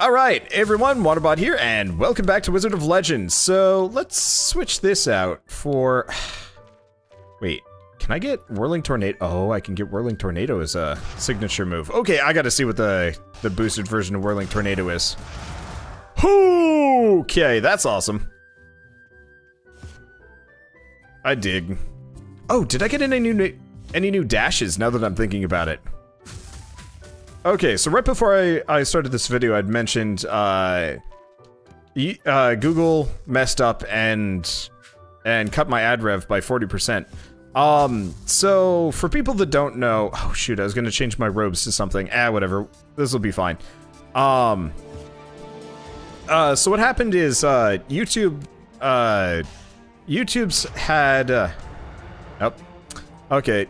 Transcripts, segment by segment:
Alright, everyone, Wanderbot here, and welcome back to Wizard of Legends. So, let's switch this out for... Wait, can I get Whirling Tornado? Oh, I can get Whirling Tornado as a signature move. Okay, I gotta see what the boosted version of Whirling Tornado is. Okay, that's awesome. I dig. Oh, did I get any new dashes now that I'm thinking about it? Okay, so right before I started this video, I'd mentioned, Google messed up and cut my ad rev by 40%. So, for people that don't know... Oh, shoot, I was gonna change my robes to something. Whatever. This'll be fine. So what happened is, YouTube's had, oh, okay.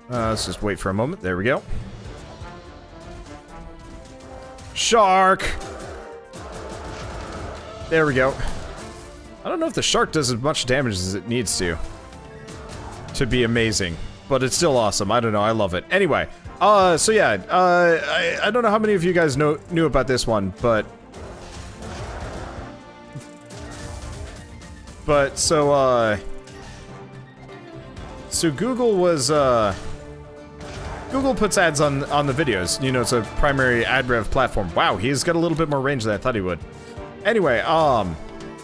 Let's just wait for a moment. There we go. Shark! There we go. I don't know if the shark does as much damage as it needs to be amazing, but it's still awesome. I don't know, I love it. Anyway, so yeah, I don't know how many of you guys knew about this one, but so Google was, Google puts ads on the videos. You know, it's a primary ad rev platform. Wow, he's got a little bit more range than I thought he would. Anyway,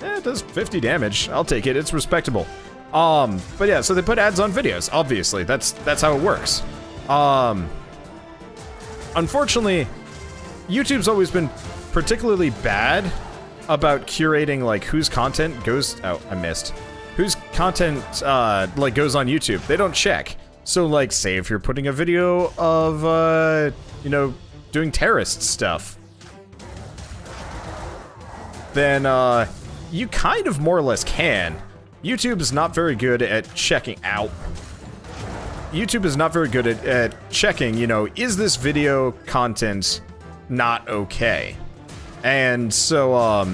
it does 50 damage. I'll take it. It's respectable. But yeah, so they put ads on videos. Obviously, that's how it works. Unfortunately, YouTube's always been particularly bad about curating like whose content goes. Oh, I missed. Whose content like goes on YouTube. They don't check. So, like, say if you're putting a video of, you know, doing terrorist stuff, then, you kind of more or less can. YouTube is not very good at checking out. YouTube is not very good at checking, you know, is this video content not okay? And so,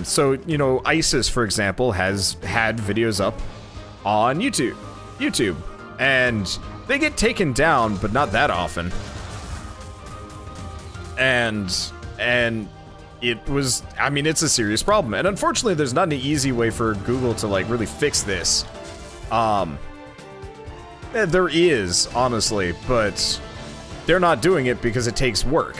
you know, ISIS, for example, has had videos up on YouTube, and they get taken down, but not that often. And it was, I mean, it's a serious problem. And unfortunately, there's not an easy way for Google to, like, really fix this. There is, honestly, but they're not doing it because it takes work.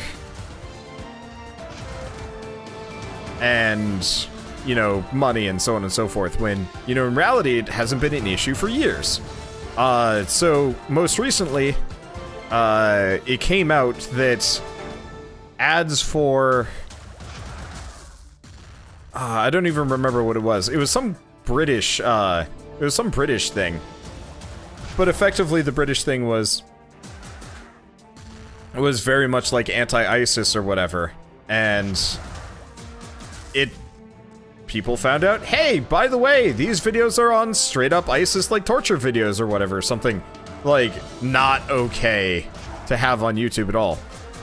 And, you know, money and so on and so forth, when, you know, in reality, it hasn't been an issue for years. So, most recently, it came out that ads for... I don't even remember what it was. It was some British, thing. But effectively, the British thing was very much like anti-ISIS or whatever. And people found out, hey, by the way, these videos are on straight-up ISIS, like, torture videos or whatever. Something, like, not okay to have on YouTube at all.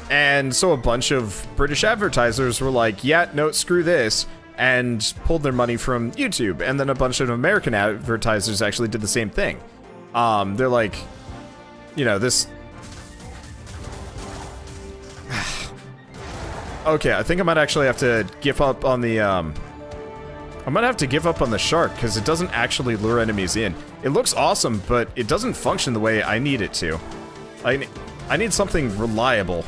And so a bunch of British advertisers were like, yeah, no, screw this, and pulled their money from YouTube. And then a bunch of American advertisers actually did the same thing. They're like, you know, this... Okay, I think I might actually have to give up on the, I might have to give up on the shark, because it doesn't actually lure enemies in. It looks awesome, but it doesn't function the way I need it to. I need something reliable.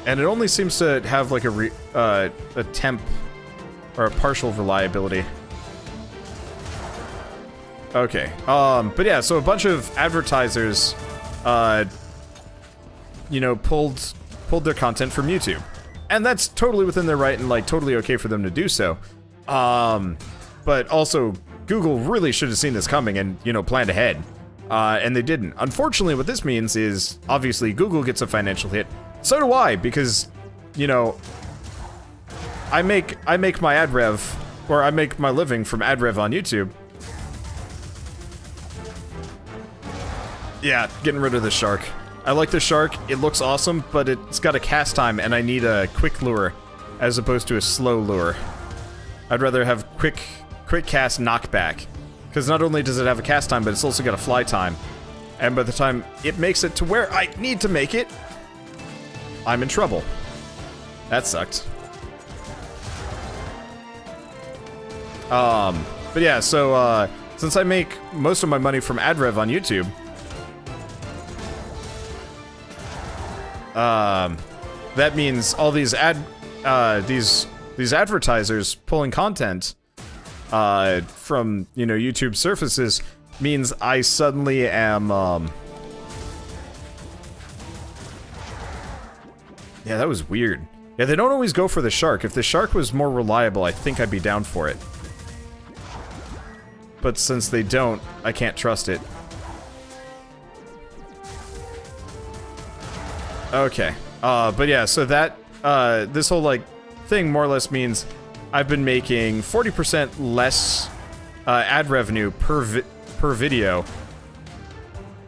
And it only seems to have, like, a temp, or a partial reliability. Okay, but yeah, so a bunch of advertisers, you know, pulled their content from YouTube. And that's totally within their right and, like, totally okay for them to do so. But also, Google really should have seen this coming and, you know, planned ahead. And they didn't. Unfortunately, what this means is, obviously, Google gets a financial hit. So do I, because, you know, I make my ad rev, or I make my living from ad rev on YouTube. Yeah, getting rid of the shark. I like the shark, it looks awesome, but it's got a cast time, and I need a quick lure, as opposed to a slow lure. I'd rather have quick cast knockback, because not only does it have a cast time, but it's also got a fly time. and by the time it makes it to where I need to make it, I'm in trouble. That sucked. But yeah, so, since I make most of my money from ad rev on YouTube, that means all these these advertisers pulling content, from, you know, YouTube surfaces means I suddenly am, yeah, that was weird. Yeah, they don't always go for the shark. If the shark was more reliable, I think I'd be down for it. But since they don't, I can't trust it. Okay. But yeah, so that, this whole, like, thing more or less means I've been making 40% less, ad revenue per video,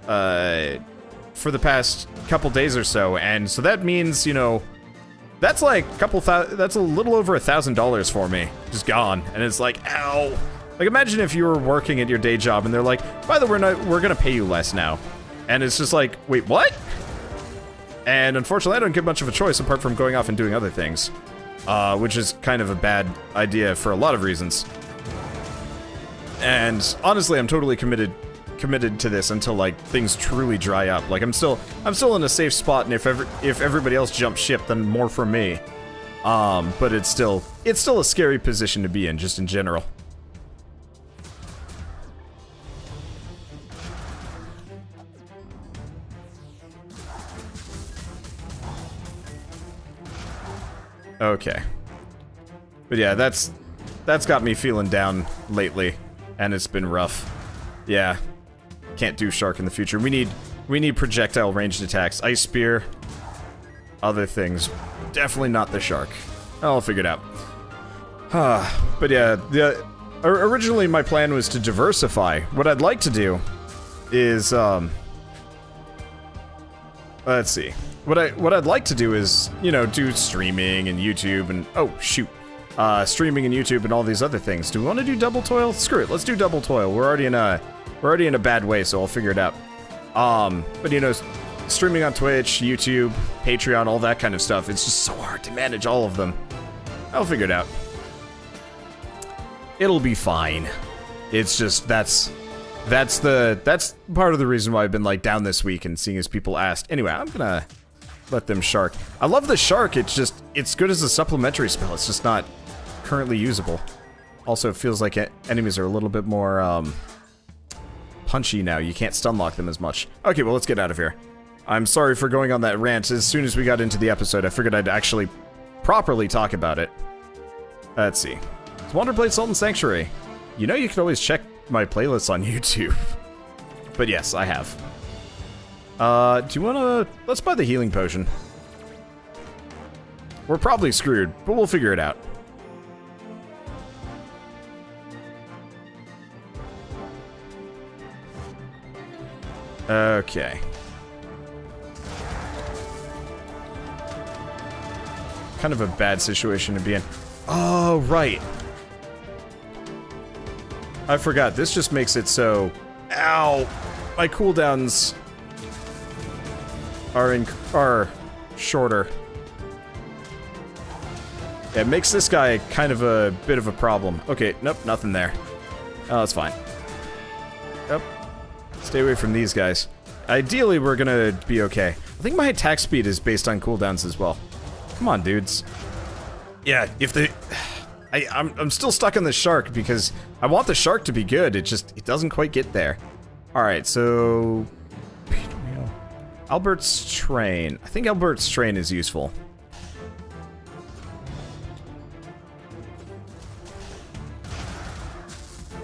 for the past couple days or so, and so that means, you know, that's like that's a little over $1,000 for me, just gone, and it's like, ow. Like, imagine if you were working at your day job and they're like, by the way, we're gonna pay you less now. And it's just like, wait, what? And unfortunately, I don't get much of a choice apart from going off and doing other things. Which is kind of a bad idea for a lot of reasons. And honestly, I'm totally committed to this until, like, things truly dry up. Like, I'm still in a safe spot, and if everybody else jumps ship, then more for me. But it's still a scary position to be in, just in general. Okay. But yeah, that's got me feeling down lately, and it's been rough. Yeah. Can't do shark in the future. We need projectile ranged attacks. Ice spear, other things. Definitely not the shark. I'll figure it out. But yeah, originally my plan was to diversify. What I'd like to do is, let's see. What I'd like to do is, you know, do streaming and YouTube and, oh, shoot. Streaming and YouTube and all these other things. Do we want to do double toil? Screw it, let's do double toil. We're already in a bad way, so I'll figure it out. But you know, streaming on Twitch, YouTube, Patreon, all that kind of stuff, it's just so hard to manage all of them. I'll figure it out. It'll be fine. It's just, that's part of the reason why I've been, like, down this week and seeing as people asked. Anyway, I'm gonna let them shark. I love the shark, it's good as a supplementary spell, it's just not currently usable. Also, it feels like enemies are a little bit more, punchy now. You can't stun lock them as much. Okay, well, let's get out of here. I'm sorry for going on that rant. As soon as we got into the episode, I figured I'd actually properly talk about it. Let's see. It's Wanderbots Salt and Sanctuary. You know you can always check my playlists on YouTube. But yes, I have. Do you wanna... Let's buy the healing potion. We're probably screwed, but we'll figure it out. Okay. Kind of a bad situation to be in. Oh, right. I forgot. This just makes it so... Ow! My cooldowns are shorter. Yeah, it makes this guy kind of a bit of a problem. Okay, nope, nothing there. Oh, that's fine. Yep. Stay away from these guys. Ideally, we're gonna be okay. I think my attack speed is based on cooldowns as well. Come on, dudes. Yeah, if the... I'm still stuck on the shark because I want the shark to be good. It doesn't quite get there. Alright, so... Albert's Train. I think Albert's Train is useful.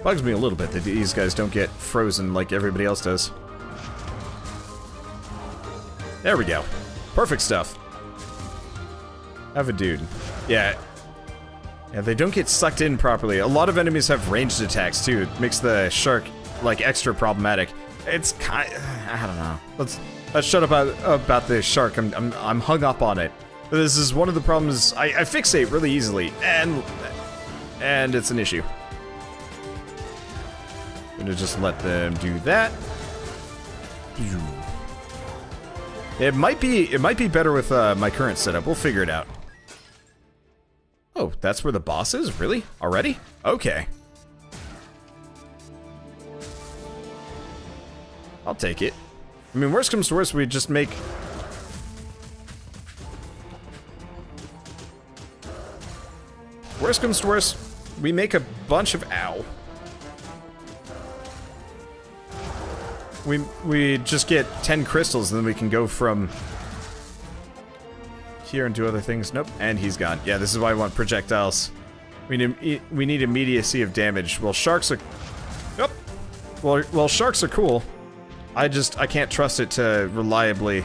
Bugs me a little bit that these guys don't get frozen like everybody else does. There we go. Perfect stuff. Have a dude. Yeah. Yeah, they don't get sucked in properly. A lot of enemies have ranged attacks too. It makes the shark, like, extra problematic. It's kind... I don't know. Let's shut up about the shark. I'm hung up on it. This is one of the problems. I fixate really easily, and it's an issue. I'm gonna just let them do that. It might be better with my current setup. We'll figure it out. Oh, that's where the boss is? Really? Already? Okay. I'll take it. I mean, worst comes to worst, we just make... Worst comes to worst, we make a bunch of... Ow. We just get 10 crystals, and then we can go from... here and do other things. Nope, and he's gone. Yeah, this is why I want projectiles. We need immediacy of damage. Well, sharks are... Yep. Well, sharks are cool. I can't trust it to reliably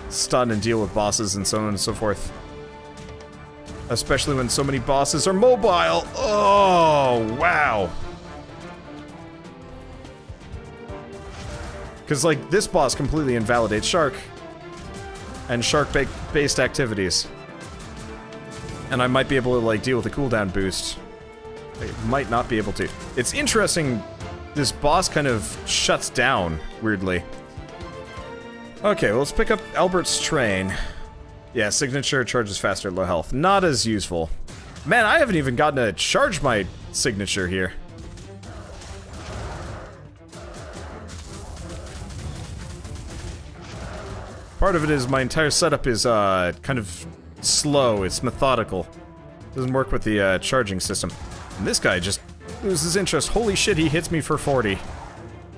stun and deal with bosses and so on and so forth. Especially when so many bosses are mobile. Oh, wow. Because, like, this boss completely invalidates Shark. And Shark-based activities. And I might be able to, like, deal with a cooldown boost. I might not be able to. It's interesting, this boss kind of shuts down, weirdly. Okay, well, let's pick up Albert's train. Yeah, signature charges faster at low health. Not as useful. Man, I haven't even gotten to charge my signature here. Part of it is my entire setup is kind of slow. It's methodical. Doesn't work with the charging system. And this guy just loses interest. Holy shit, he hits me for 40.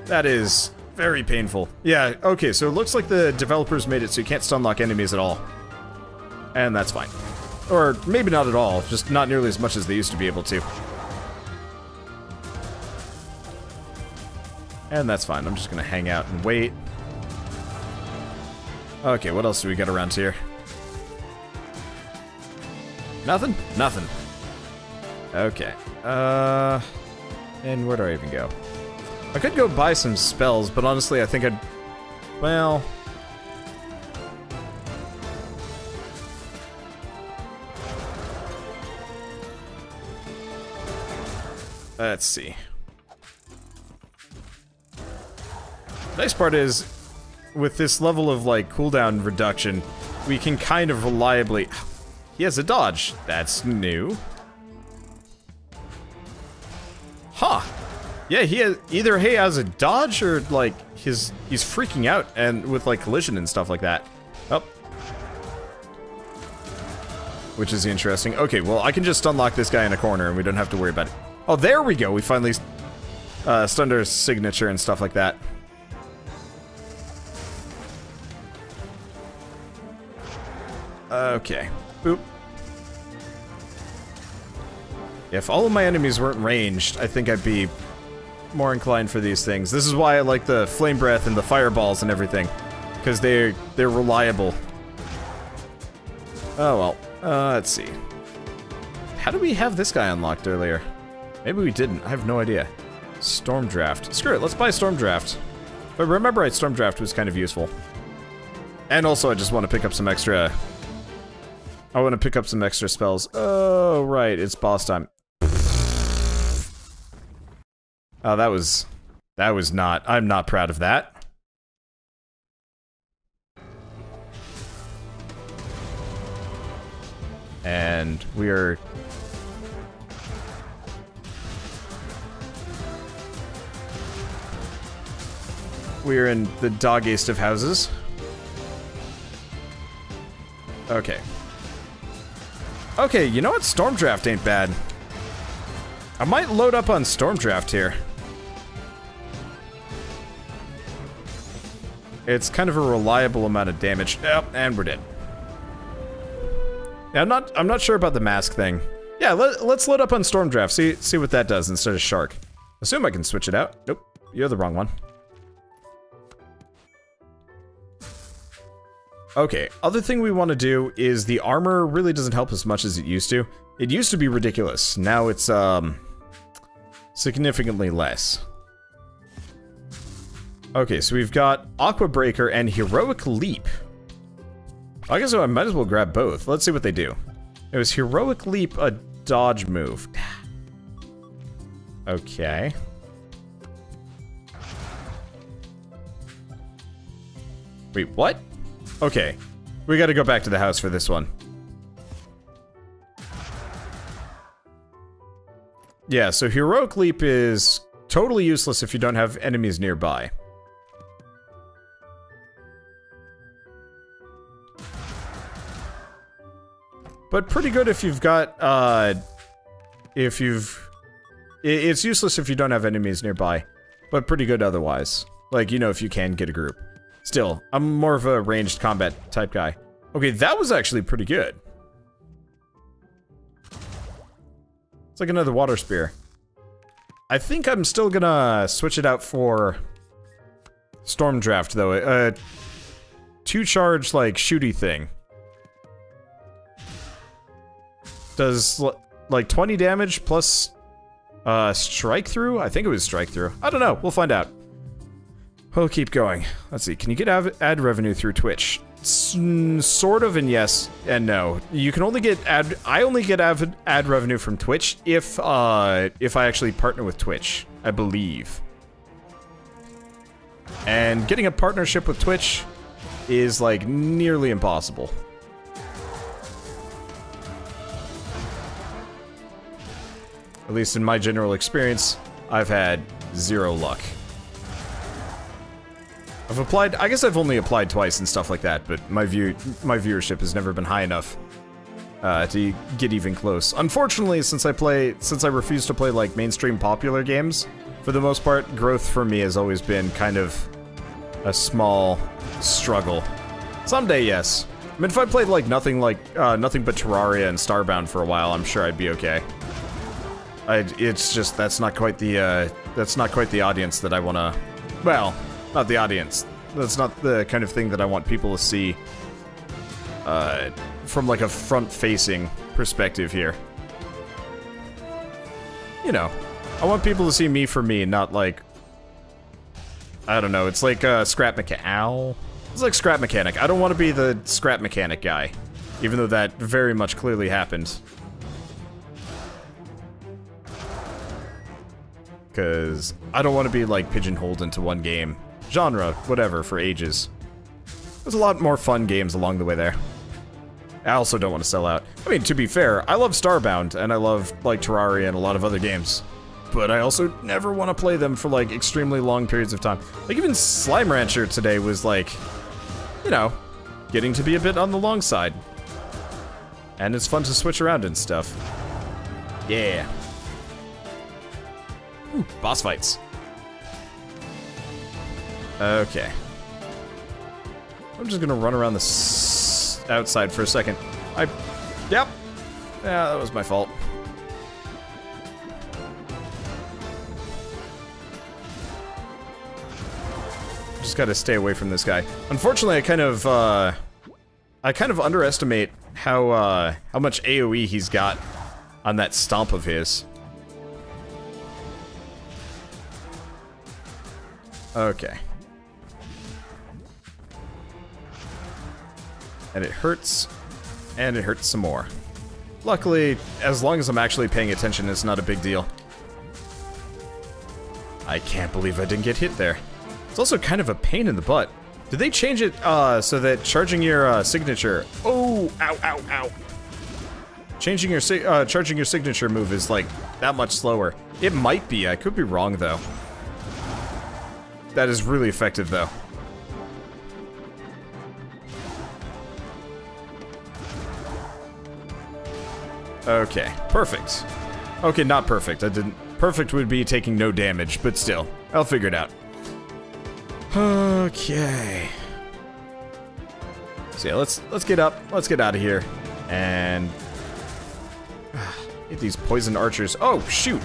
That is very painful. Yeah, okay, so it looks like the developers made it so you can't stunlock enemies at all. And that's fine. Or maybe not at all, just not nearly as much as they used to be able to. And that's fine, I'm just gonna hang out and wait. Okay, what else do we got around here? Nothing? Nothing. Okay. And where do I even go? I could go buy some spells, but honestly I think I'd... Well... Let's see. Nice part is, with this level of, like, cooldown reduction, we can kind of reliably... He has a dodge. That's new. Huh. Yeah, either he has a dodge or, like, he's freaking out and with, like, collision and stuff like that. Oh. Which is interesting. Okay, well, I can just unlock this guy in a corner and we don't have to worry about it. Oh, there we go. We finally stunned our signature and stuff like that. Okay. Boop. If all of my enemies weren't ranged, I think I'd be more inclined for these things. This is why I like the flame breath and the fireballs and everything, because they're reliable. Oh well. Let's see. How did we have this guy unlocked earlier? Maybe we didn't. I have no idea. Stormdraft. Screw it. Let's buy Stormdraft. But remember, Stormdraft was kind of useful. And also, I just want to pick up some extra. I want to pick up some extra spells. Oh, right. It's boss time. Oh, that was not... I'm not proud of that. And we're... We're in the doggiest of houses. Okay. Okay, you know what? Stormdraft ain't bad. I might load up on Stormdraft here. It's kind of a reliable amount of damage. Yep, and we're dead. Yeah, I'm not sure about the mask thing. Yeah, let's load up on Stormdraft. See what that does instead of Shark. Assume I can switch it out. Nope, you're the wrong one. Okay, other thing we want to do is the armor really doesn't help as much as it used to. It used to be ridiculous. Now it's, significantly less. Okay, so we've got Aqua Breaker and Heroic Leap. I guess I might as well grab both. Let's see what they do. It was Heroic Leap, a dodge move. Okay. Wait, what? Okay. We gotta go back to the house for this one. Yeah, so Heroic Leap is totally useless if you don't have enemies nearby. But pretty good if you've got, it's useless if you don't have enemies nearby, but pretty good otherwise. Like, you know, if you can get a group. Still, I'm more of a ranged combat type guy. Okay, that was actually pretty good. It's like another water spear. I think I'm still gonna switch it out for Storm Draft, though. A 2-charge, like, shooty thing. Does, like, 20 damage plus, strike through? I think it was strike through. I don't know. We'll find out. We'll keep going. Let's see. Can you get ad revenue through Twitch? Sort of, and yes and no. You can only get I only get ad revenue from Twitch if I actually partner with Twitch, I believe. And getting a partnership with Twitch is, like, nearly impossible. At least in my general experience, I've had 0 luck. I've applied, I guess I've only applied twice and stuff like that, but my viewership has never been high enough to get even close. Unfortunately, since I refuse to play, like, mainstream popular games, for the most part, growth for me has always been kind of a small struggle. Someday, yes. I mean, if I played, like, nothing but Terraria and Starbound for a while, I'm sure I'd be okay. It's just, that's not quite the audience that I wanna, well, not the audience. That's not the kind of thing that I want people to see, from, like, a front-facing perspective here. You know, I want people to see me for me, not like, I don't know, it's like, Scrap Mechanic. Ow. It's like Scrap Mechanic. I don't want to be the Scrap Mechanic guy, even though that very much clearly happened. Because I don't want to be, like, pigeonholed into one game. Genre, whatever, for ages. There's a lot more fun games along the way there. I also don't want to sell out. I mean, to be fair, I love Starbound, and I love, like, Terraria and a lot of other games. But I also never want to play them for, like, extremely long periods of time. Like, even Slime Rancher today was, like, you know, getting to be a bit on the long side. And it's fun to switch around and stuff. Yeah. Ooh, boss fights. Okay. I'm just gonna run around the outside for a second. Yep. Yeah, that was my fault. Just gotta stay away from this guy. Unfortunately, I kind of underestimate how much AoE he's got on that stomp of his. Okay. And it hurts some more. Luckily, as long as I'm actually paying attention, it's not a big deal. I can't believe I didn't get hit there. It's also kind of a pain in the butt. Did they change it so that charging your signature... Oh, ow, ow, ow. Changing your charging your signature move is, like, that much slower. It might be. I could be wrong, though. That is really effective, though. Okay, perfect. Okay, not perfect. I didn't... Perfect would be taking no damage, but still. I'll figure it out. Okay. So yeah, let's get up. Let's get out of here. And... Get these poison archers. Oh, shoot!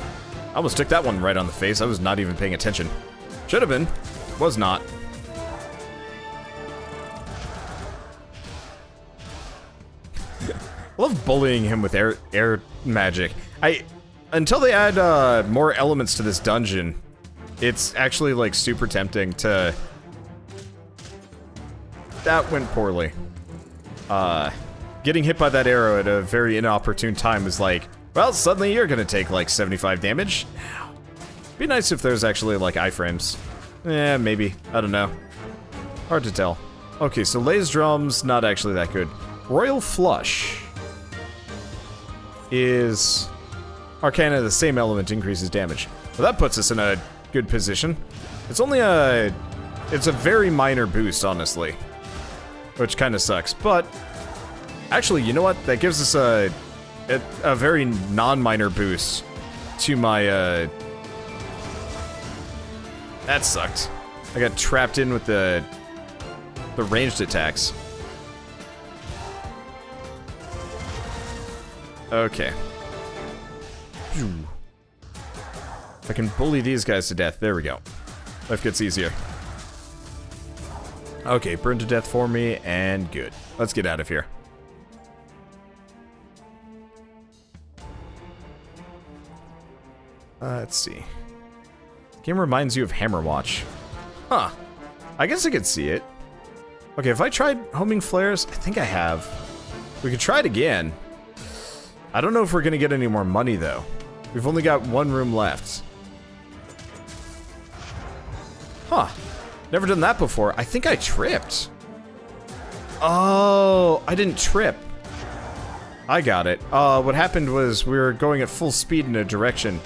I almost took that one right on the face. I was not even paying attention. Should have been. Was not. I love bullying him with air magic. Until they add more elements to this dungeon, it's actually, like, super tempting to... That went poorly. Getting hit by that arrow at a very inopportune time is like, well, suddenly you're gonna take, like, 75 damage. Be nice if there's actually, like, iframes. Eh, maybe. I don't know. Hard to tell. Okay, so Lay's Drums, not actually that good. Royal Flush is Arcana, the same element increases damage. Well, that puts us in a good position. It's only it's a very minor boost, honestly, which kind of sucks. But actually, you know what? That gives us a very non-minor boost to my that sucked. I got trapped in with the ranged attacks. Okay. If I can bully these guys to death, there we go. Life gets easier. Okay, burn to death for me, and good. Let's get out of here. Let's see. Game reminds you of Hammerwatch. Huh. I guess I could see it. Okay, have I tried homing flares? I think I have. We could try it again. I don't know if we're gonna get any more money, though. We've only got one room left. Huh. Never done that before. I think I tripped. Oh, I didn't trip. I got it. What happened was we were going at full speed in a direction.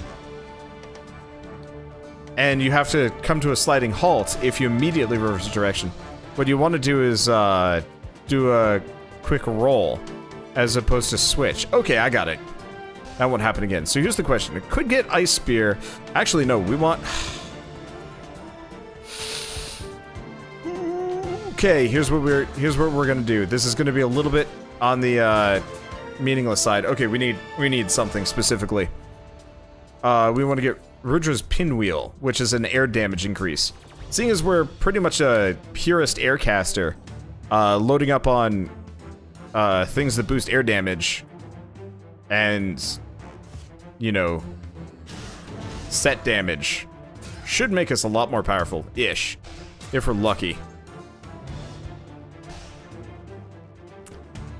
And you have to come to a sliding halt if you immediately reverse direction. What you want to do is, do a quick roll, as opposed to switch. Okay, I got it. That won't happen again. So here's the question. It could get Ice Spear. Actually, no, we want... Okay, here's what we're gonna do. This is gonna be a little bit on the, meaningless side. Okay, we need something specifically. We want to get Rudra's Pinwheel, which is an air damage increase. Seeing as we're pretty much a purist aircaster, loading up on things that boost air damage and, you know, set damage should make us a lot more powerful-ish, if we're lucky.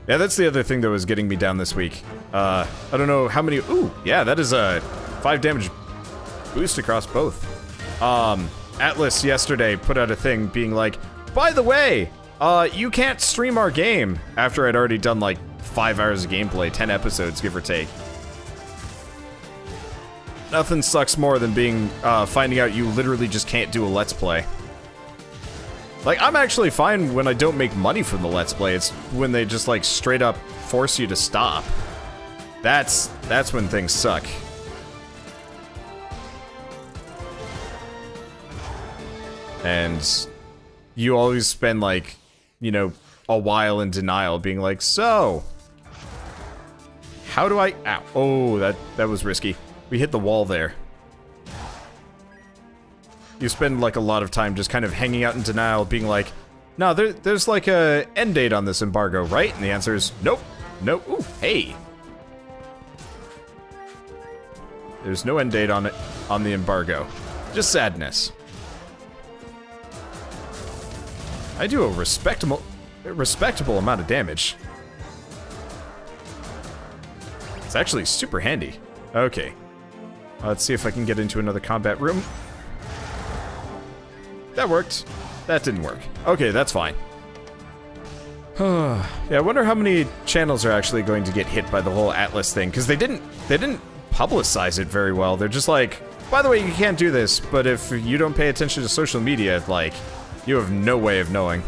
Yeah, that's the other thing that was getting me down this week. I don't know how many... Ooh, yeah, that is a 5 damage boost across both. Atlas yesterday put out a thing being like, by the way, you can't stream our game, after I'd already done like 5 hours of gameplay, 10 episodes, give or take. Nothing sucks more than being, finding out you literally just can't do a Let's Play. Like, I'm actually fine when I don't make money from the Let's Play. It's when they just, like, straight up force you to stop. That's when things suck. And you always spend, like, you know, a while in denial, being like, so, how do I... Ow. Oh, that was risky. We hit the wall there. You spend, like, a lot of time just kind of hanging out in denial, being like, no, there's, like, a end date on this embargo, right? And the answer is, nope. Nope. Ooh, hey. There's no end date on it, on the embargo. Just sadness. I do a respectable amount of damage. It's actually super handy. Okay. Let's see if I can get into another combat room. That worked. That didn't work. Okay, that's fine. Yeah, I wonder how many channels are actually going to get hit by the whole Atlas thing, because they didn't publicize it very well. They're just like, by the way, you can't do this, but if you don't pay attention to social media, like, you have no way of knowing.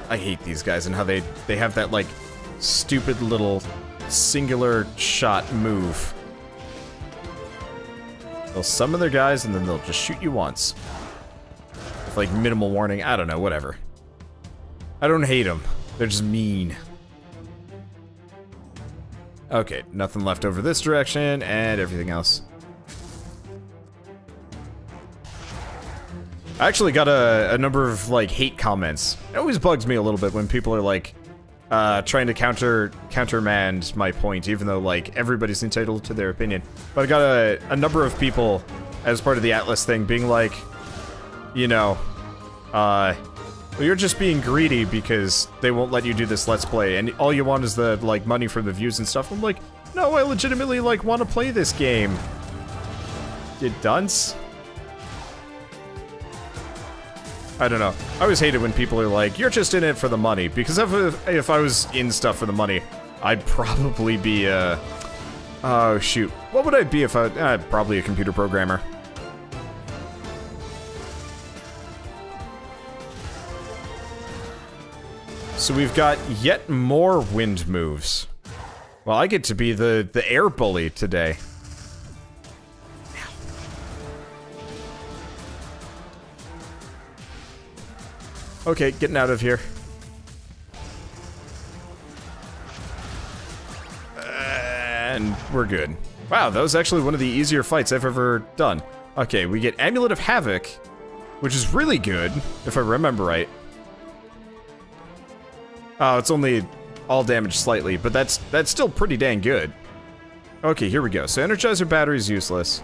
I hate these guys and how they have that, like, stupid little singular shot move. They'll summon their guys, and then they'll just shoot you once. With, like, minimal warning. I don't know, whatever. I don't hate them. They're just mean. Okay, nothing left over this direction, and everything else. I actually got a number of, like, hate comments. It always bugs me a little bit when people are, like, trying to countermand my point, even though, like, everybody's entitled to their opinion. But I got a number of people, as part of the Atlas thing, being like, you know, well, you're just being greedy because they won't let you do this Let's Play, and all you want is the, like, money from the views and stuff. I'm like, no, I legitimately, like, want to play this game. You dunce. I don't know. I always hate it when people are like, you're just in it for the money. Because if I was in stuff for the money, I'd probably be, oh, shoot. What would I be if I... probably a computer programmer. So we've got yet more wind moves. Well, I get to be the air bully today. Okay, getting out of here. And we're good. Wow, that was actually one of the easier fights I've ever done. Okay, we get Amulet of Havoc, which is really good, if I remember right. Oh, it's only all damage slightly, but that's still pretty dang good. Okay, here we go. So Energizer Battery is useless.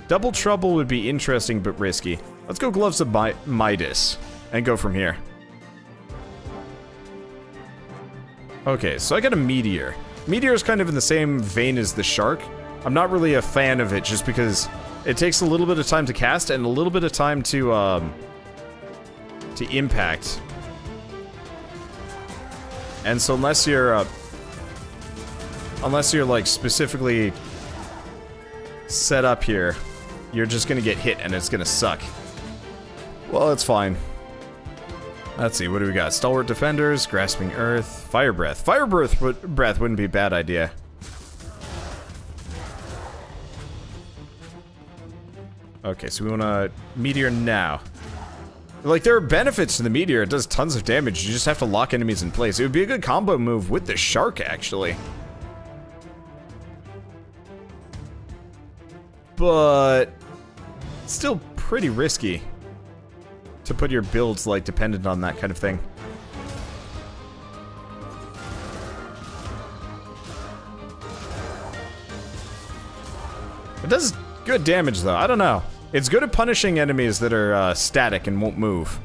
Double Trouble would be interesting, but risky. Let's go Gloves of Midas, and go from here. Okay, so I got a Meteor. Meteor is kind of in the same vein as the Shark. I'm not really a fan of it, just because it takes a little bit of time to cast, and a little bit of time to impact. And so unless you're like specifically set up here, you're just gonna get hit and it's gonna suck. Well, that's fine. Let's see, what do we got? Stalwart Defenders, Grasping Earth, Fire Breath. Fire Breath wouldn't be a bad idea. Okay, so we wanna Meteor now. Like, there are benefits to the Meteor. It does tons of damage. You just have to lock enemies in place. It would be a good combo move with the Shark, actually. But still pretty risky to put your builds, like, dependent on that kind of thing. It does good damage, though. I don't know. It's good at punishing enemies that are static and won't move.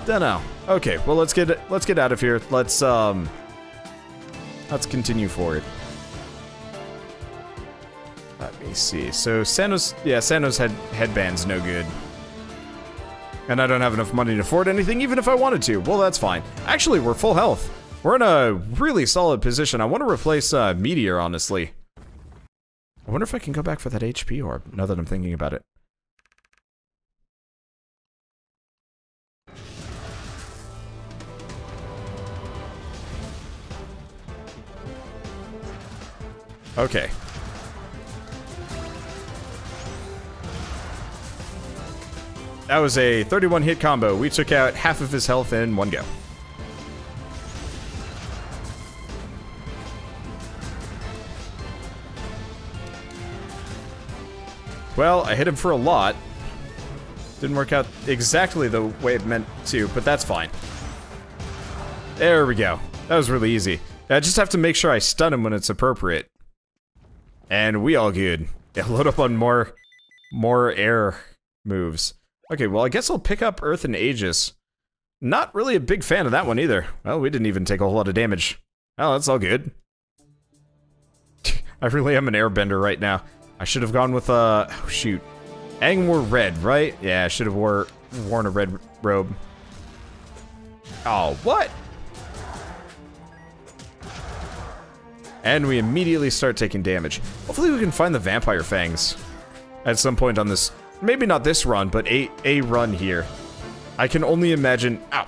Dunno. Okay, well let's get out of here. Let's continue forward. Let me see. So Sano's headband's no good. And I don't have enough money to afford anything, even if I wanted to. Well, that's fine. Actually, we're full health. We're in a really solid position. I want to replace Meteor, honestly. I wonder if I can go back for that HP orb, now that I'm thinking about it. Okay. That was a 31 hit combo. We took out half of his health in one go. Well, I hit him for a lot. Didn't work out exactly the way it meant to, but that's fine. There we go. That was really easy. I just have to make sure I stun him when it's appropriate. And we all good. Yeah, load up on more air moves. Okay, well, I guess I'll pick up Earth and Aegis. Not really a big fan of that one either. Well, we didn't even take a whole lot of damage. Oh, that's all good. I really am an airbender right now. I should have gone with, oh shoot. Aang wore red, right? Yeah, I should have worn a red robe. Oh, what? And we immediately start taking damage. Hopefully we can find the Vampire Fangs at some point on this, maybe not this run, but a run here. I can only imagine, ow.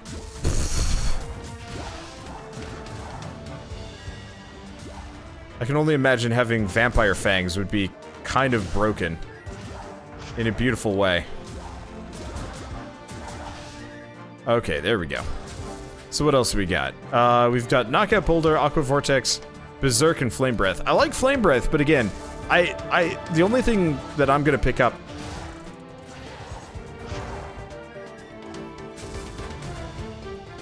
I can only imagine having Vampire Fangs would be kind of broken in a beautiful way. Okay, there we go. So what else do we got? We've got Knockout Boulder, Aqua Vortex, Berserk, and Flame Breath. I like Flame Breath, but again, the only thing that I'm gonna pick up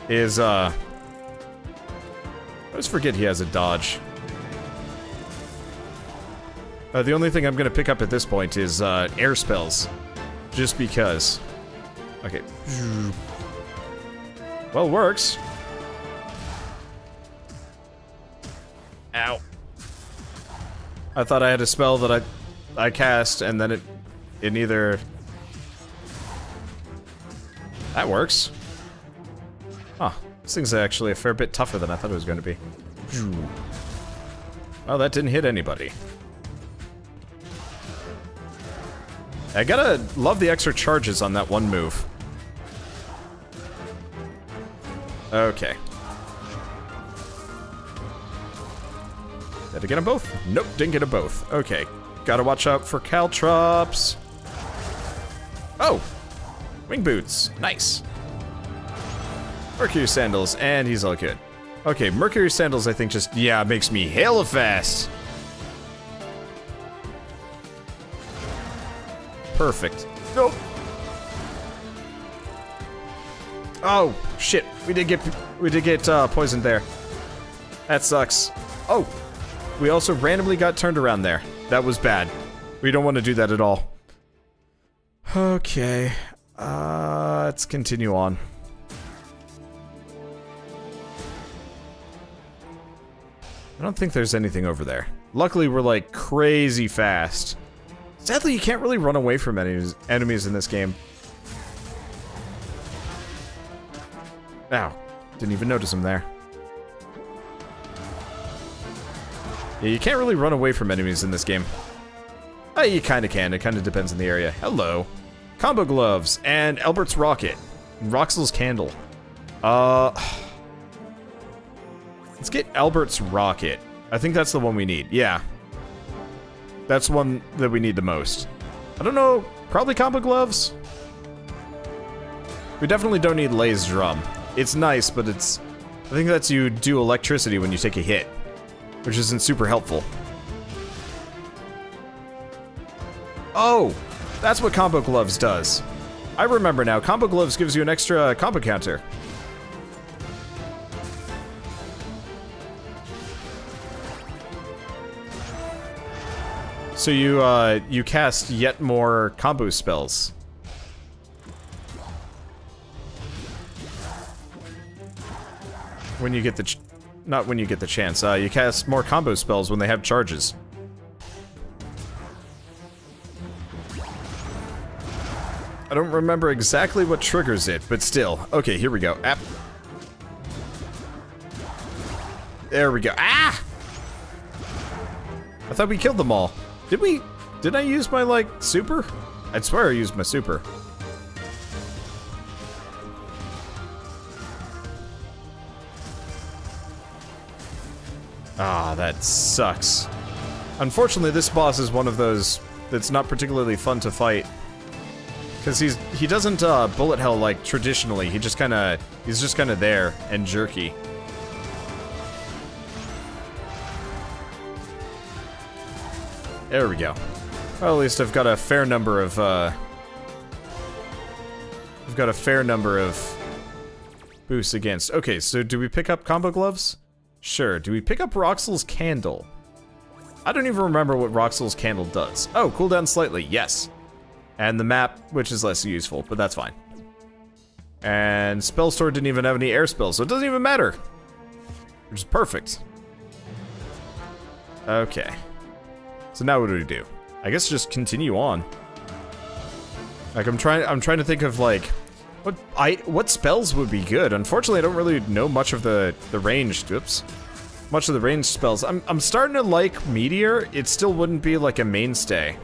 is, I always forget he has a dodge. The only thing I'm gonna pick up at this point is, air spells. Just because. Okay. Well, works. Ow. I thought I had a spell that I cast, and then it either That works. Huh. This thing's actually a fair bit tougher than I thought it was going to be. Oh, that didn't hit anybody. I gotta love the extra charges on that one move. Okay. Did I get them both? Nope, didn't get them both. Okay. Gotta watch out for caltrops. Oh! Wing boots. Nice. Mercury sandals, and he's all good. Okay, Mercury sandals I think just, yeah, makes me hella fast. Perfect. Nope. Oh, shit. We did get poisoned there. That sucks. Oh, we also randomly got turned around there. That was bad. We don't want to do that at all. Okay. Let's continue on. I don't think there's anything over there. Luckily, we're like crazy fast. Sadly, you can't really run away from enemies in this game. Ow. Didn't even notice him there. Yeah, you can't really run away from enemies in this game. You kinda can. It kinda depends on the area. Hello. Combo gloves and Albert's rocket. And Roxel's candle. Let's get Albert's rocket. I think that's the one we need. Yeah. That's one that we need the most. I don't know. Probably combo gloves? We definitely don't need Lay's drum. It's nice, but it's... I think that's you do electricity when you take a hit. Which isn't super helpful. Oh! That's what combo gloves does. I remember now. Combo gloves gives you an extra combo counter. So you cast yet more combo spells. When you get the not when you get the chance. You cast more combo spells when they have charges. I don't remember exactly what triggers it, but still. Okay, here we go. App. There we go. Ah! I thought we killed them all. Did we? Did I use my, like, super? I'd swear I used my super. Ah, that sucks. Unfortunately, this boss is one of those that's not particularly fun to fight. Because he doesn't bullet hell like traditionally. He's just kind of there and jerky. There we go. Well, at least I've got a fair number of boosts against. Okay, so do we pick up combo gloves? Sure. Do we pick up Roxel's candle? I don't even remember what Roxel's candle does. Oh, cooldown slightly. Yes. And the map, which is less useful, but that's fine. And spell store didn't even have any air spells, so it doesn't even matter. Which is perfect. Okay. So now what do we do? I guess just continue on. Like I'm trying to think of like what spells would be good. Unfortunately, I don't really know much of the ranged. Oops. Much of the ranged spells. I'm starting to like Meteor. It still wouldn't be like a mainstay.